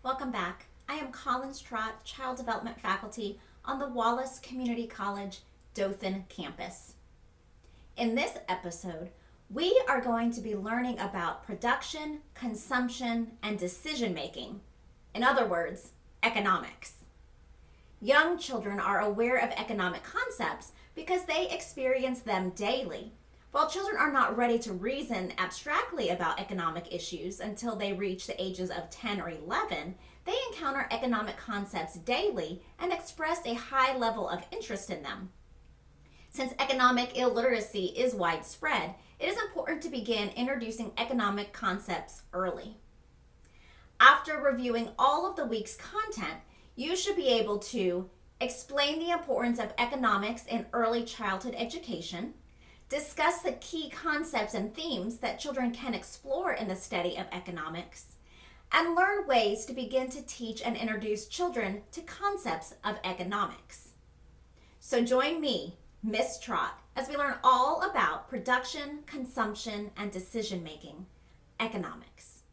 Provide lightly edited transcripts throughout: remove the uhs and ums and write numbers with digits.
Welcome back. I am Collins Trott, Child Development Faculty on the Wallace Community College Dothan campus. In this episode, we are going to be learning about production, consumption, and decision making. In other words, economics. Young children are aware of economic concepts because they experience them daily. While children are not ready to reason abstractly about economic issues until they reach the ages of 10 or 11, they encounter economic concepts daily and express a high level of interest in them. Since economic illiteracy is widespread, it is important to begin introducing economic concepts early. After reviewing all of the week's content, you should be able to explain the importance of economics in early childhood education, discuss the key concepts and themes that children can explore in the study of economics, and learn ways to begin to teach and introduce children to concepts of economics. So join me, Miss Trott, as we learn all about production, consumption, and decision-making, economics.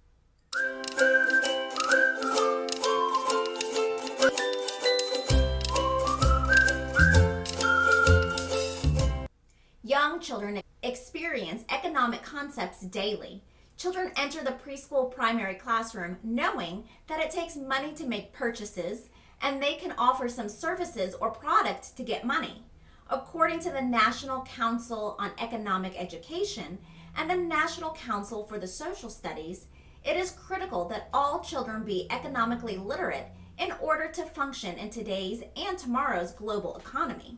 Young children experience economic concepts daily. Children enter the preschool primary classroom knowing that it takes money to make purchases and they can offer some services or product to get money. According to the National Council on Economic Education and the National Council for the Social Studies, it is critical that all children be economically literate in order to function in today's and tomorrow's global economy.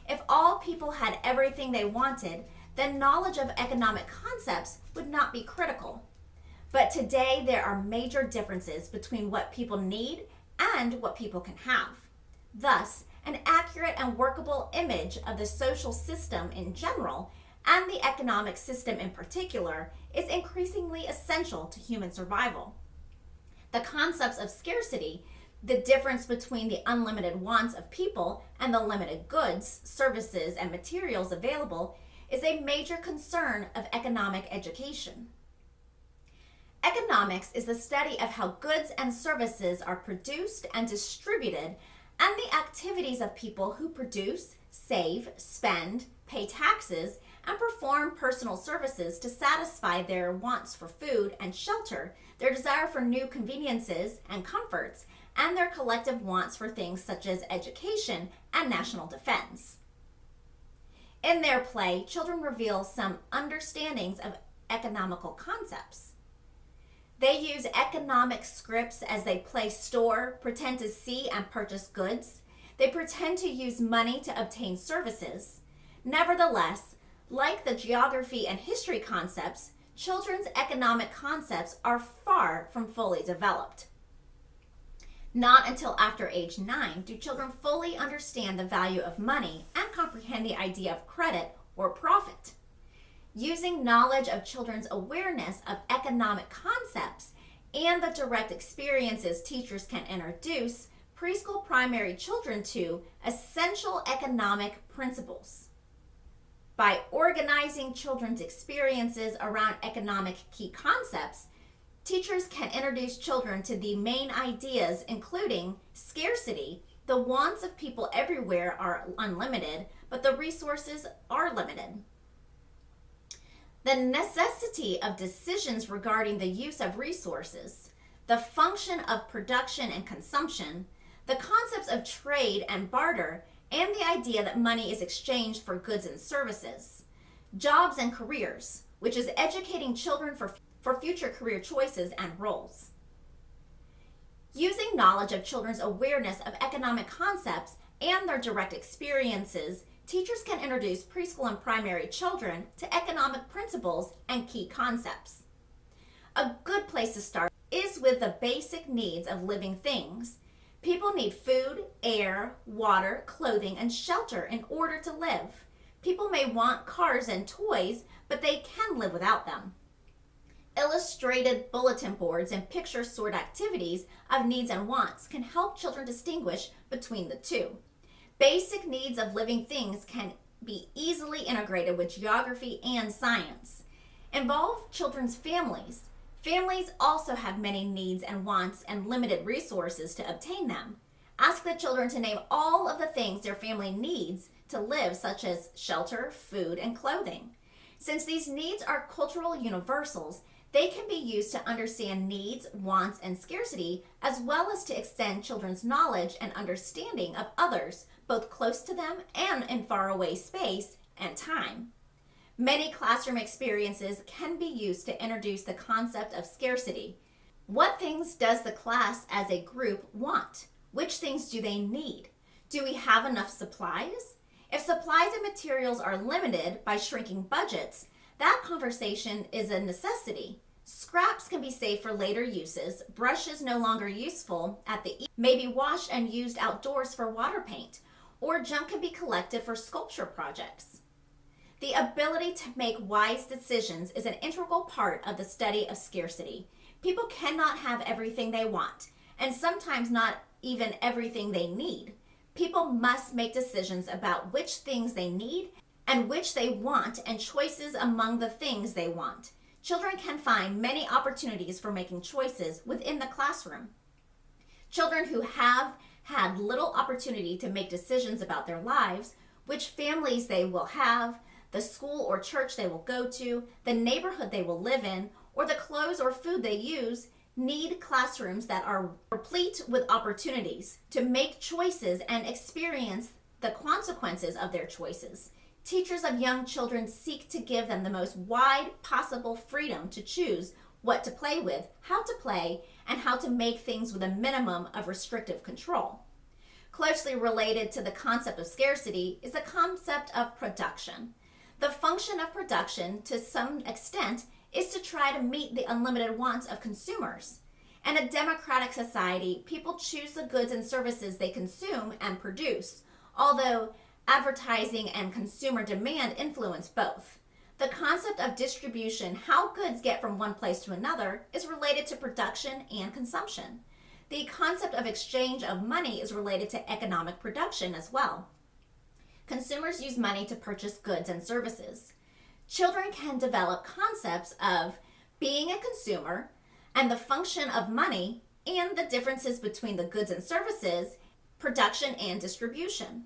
If all people had everything they wanted, then knowledge of economic concepts would not be critical. But today there are major differences between what people need and what people can have. Thus, an accurate and workable image of the social system in general and the economic system in particular is increasingly essential to human survival. The concepts of scarcity, the difference between the unlimited wants of people and the limited goods, services, and materials available is a major concern of economic education. Economics is the study of how goods and services are produced and distributed and the activities of people who produce, save, spend, pay taxes, and perform personal services to satisfy their wants for food and shelter, their desire for new conveniences and comforts, and their collective wants for things such as education and national defense. In their play, children reveal some understandings of economical concepts. They use economic scripts as they play store, pretend to see and purchase goods. They pretend to use money to obtain services. Nevertheless, like the geography and history concepts, children's economic concepts are far from fully developed. Not until after age 9 do children fully understand the value of money and comprehend the idea of credit or profit. Using knowledge of children's awareness of economic concepts and the direct experiences teachers can introduce preschool primary children to essential economic principles. By organizing children's experiences around economic key concepts, teachers can introduce children to the main ideas, including scarcity. The wants of people everywhere are unlimited, but the resources are limited. The necessity of decisions regarding the use of resources, the function of production and consumption, the concepts of trade and barter, and the idea that money is exchanged for goods and services. Jobs and careers, which is educating children for future career choices and roles. Using knowledge of children's awareness of economic concepts and their direct experiences, teachers can introduce preschool and primary children to economic principles and key concepts. A good place to start is with the basic needs of living things. People need food, air, water, clothing, and shelter in order to live. People may want cars and toys, but they can live without them. Illustrated bulletin boards and picture sort activities of needs and wants can help children distinguish between the two. Basic needs of living things can be easily integrated with geography and science. Involve children's families. Families also have many needs and wants and limited resources to obtain them. Ask the children to name all of the things their family needs to live, such as shelter, food, and clothing. Since these needs are cultural universals, they can be used to understand needs, wants, and scarcity, as well as to extend children's knowledge and understanding of others, both close to them and in faraway space and time. Many classroom experiences can be used to introduce the concept of scarcity. What things does the class as a group want? Which things do they need? Do we have enough supplies? If supplies and materials are limited by shrinking budgets, that conversation is a necessity. Scraps can be saved for later uses, brushes no longer useful at the may be washed and used outdoors for water paint, or junk can be collected for sculpture projects. The ability to make wise decisions is an integral part of the study of scarcity. People cannot have everything they want, and sometimes not even everything they need. People must make decisions about which things they need and which they want, and choices among the things they want. Children can find many opportunities for making choices within the classroom. Children who have had little opportunity to make decisions about their lives, which families they will have, the school or church they will go to, the neighborhood they will live in, or the clothes or food they use, need classrooms that are replete with opportunities to make choices and experience the consequences of their choices. Teachers of young children seek to give them the most wide possible freedom to choose what to play with, how to play, and how to make things with a minimum of restrictive control. Closely related to the concept of scarcity is the concept of production. The function of production, to some extent, is to try to meet the unlimited wants of consumers. In a democratic society, people choose the goods and services they consume and produce, although advertising and consumer demand influence both. The concept of distribution, how goods get from one place to another, is related to production and consumption. The concept of exchange of money is related to economic production as well. Consumers use money to purchase goods and services. Children can develop concepts of being a consumer and the function of money and the differences between the goods and services, production and distribution.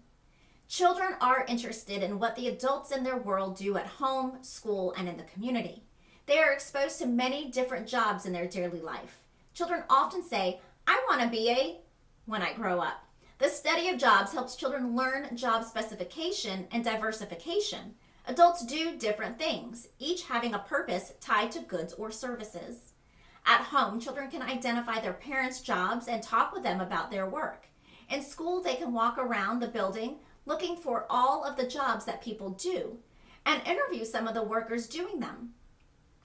Children are interested in what the adults in their world do at home, school, and in the community. They are exposed to many different jobs in their daily life. Children often say, "I want to be a," when I grow up. The study of jobs helps children learn job specification and diversification. Adults do different things, each having a purpose tied to goods or services. At home, children can identify their parents' jobs and talk with them about their work. In school, they can walk around the building looking for all of the jobs that people do and interview some of the workers doing them.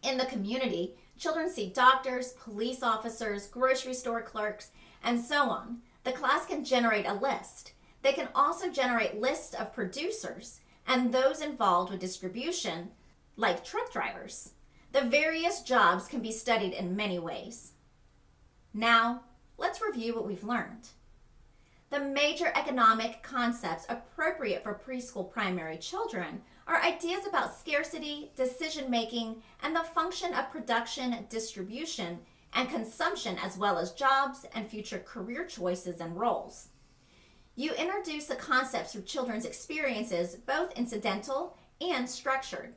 In the community, children see doctors, police officers, grocery store clerks, and so on. The class can generate a list. They can also generate lists of producers and those involved with distribution, like truck drivers. The various jobs can be studied in many ways. Now, let's review what we've learned. The major economic concepts appropriate for preschool primary children are ideas about scarcity, decision-making, and the function of production, distribution, and consumption, as well as jobs and future career choices and roles. You introduce the concepts through children's experiences, both incidental and structured.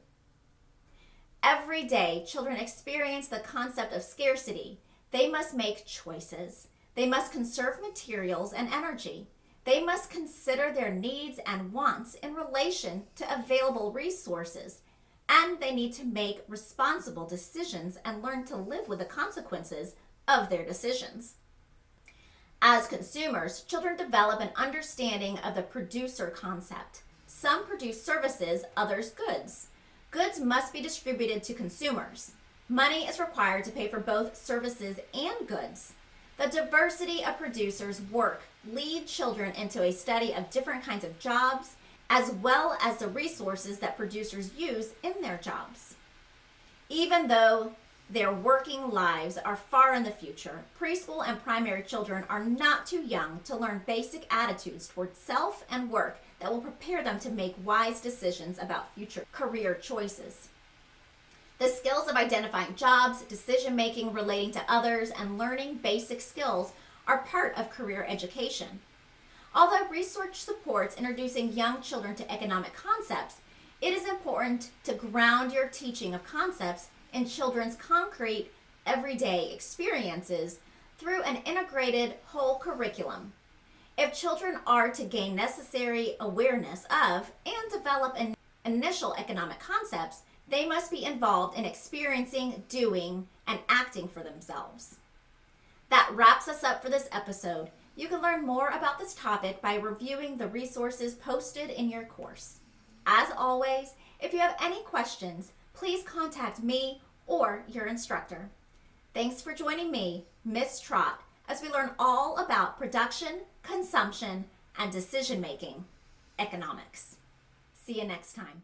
Every day, children experience the concept of scarcity. They must make choices. They must conserve materials and energy. They must consider their needs and wants in relation to available resources, and they need to make responsible decisions and learn to live with the consequences of their decisions. As consumers, children develop an understanding of the producer concept. Some produce services, others goods. Goods must be distributed to consumers. Money is required to pay for both services and goods. The diversity of producers' work lead children into a study of different kinds of jobs, as well as the resources that producers use in their jobs. Even though their working lives are far in the future, preschool and primary children are not too young to learn basic attitudes toward self and work that will prepare them to make wise decisions about future career choices. The skills of identifying jobs, decision making relating to others, and learning basic skills are part of career education. Although research supports introducing young children to economic concepts, it is important to ground your teaching of concepts in children's concrete, everyday experiences through an integrated whole curriculum. If children are to gain necessary awareness of and develop initial economic concepts, they must be involved in experiencing, doing, and acting for themselves. That wraps us up for this episode. You can learn more about this topic by reviewing the resources posted in your course. As always, if you have any questions, please contact me or your instructor. Thanks for joining me, Miss Trott, as we learn all about production, consumption, and decision-making economics. See you next time.